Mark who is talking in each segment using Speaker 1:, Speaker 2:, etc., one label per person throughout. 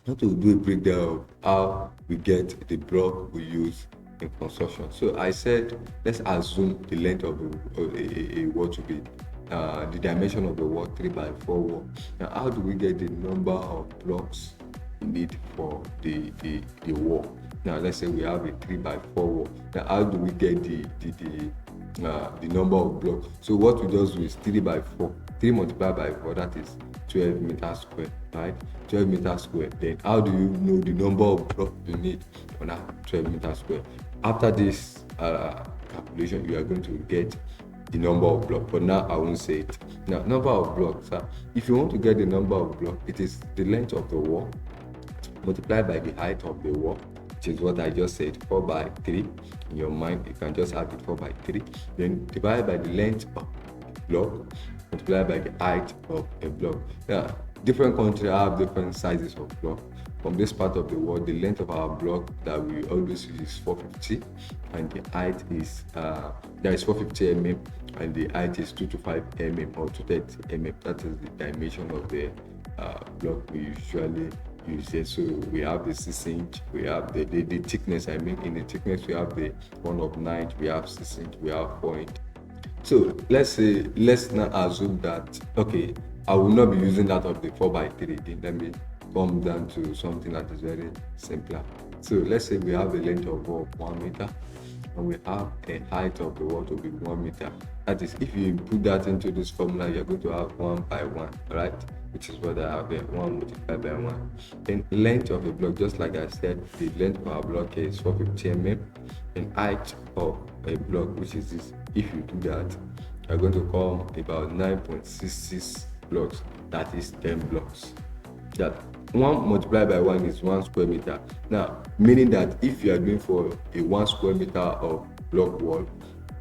Speaker 1: want to do a breakdown of how we get the block we use in construction. So I said, let's assume the length of a wall to be the dimension of the wall 3 by 4 wall. Now, how do we get the number of blocks we need for the wall? Now, let's say we have a 3 by 4 wall. Now, how do we get the number of blocks? So what we just do is 3 by 4. 3 multiplied by 4, that is 12 meters square, right? 12 meters square. Then how do you know the number of blocks you need on that 12 meters square? After this calculation, you are going to get the number of blocks, but now I won't say it. Now, number of blocks, if you want to get the number of blocks, it is the length of the wall multiplied by the height of the wall, which is what I just said, 4 by 3. In your mind, you can just have it 4 by 3. Then divide by the length of the block multiplied by the height of a block. Now, different countries have different sizes of block. From this part of the world, the length of our block that we always use is 450, and the height is 450 mm, and the height is 225 mm or 230 mm. That is the dimension of the block we usually use here. So we have the 6 inch, we have the thickness. I mean, in the thickness we have the 1 of 9, we have 6 inch, we have 4 inch. So let's now assume that, okay, I will not be using that of the 4 by 3. Then let me come down to something that is very simpler. So let's say we have a length of wall 1 meter, and we have a height of the wall to be 1 meter. That is, if you put that into this formula, you're going to have 1 by 1, right? Which is what I have here, 1 multiplied by 1. Then length of a block, just like I said, the length of our block is 450 mm, and height of a block, which is this. If you do that, you're going to come about 9.66 blocks. That is 10 blocks. That 1 multiplied by 1 is 1 square meter. Now, meaning that if you are going for a 1 square meter of block wall,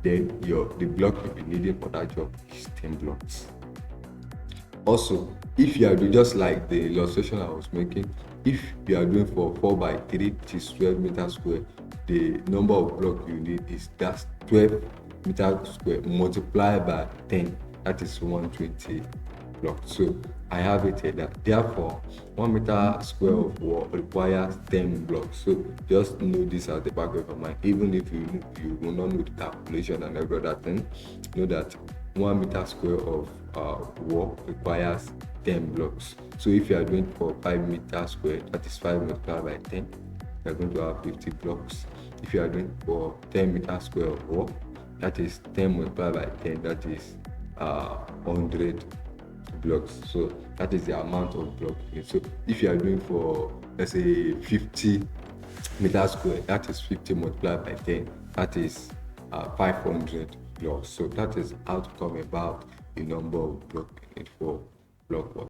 Speaker 1: then the block you'll be needing for that job is 10 blocks. Also, if you are doing just like the illustration I was making, if you are doing for 4 by 3, which is 12 meters square, the number of blocks you need is that 12 meters square multiplied by 10, that is 120 blocks. So I have it here that therefore 1 meter square of wall requires 10 blocks. So just know this at the back of your mind. Even if you will not know the calculation and every other thing, know that 1 meter square of wall requires 10 blocks. So if you are doing for 5 meters square, that is 5 multiplied by 10, you are going to have 50 blocks. If you are doing for 10 meters square of wall, that is 10 multiplied by 10, that is 100 blocks. So that is the amount of blocks. So if you are doing for, let's say, 50 meters square, that is 50 multiplied by 10, that is 500 blocks. So that is how to come about the number of blocks you need for block work.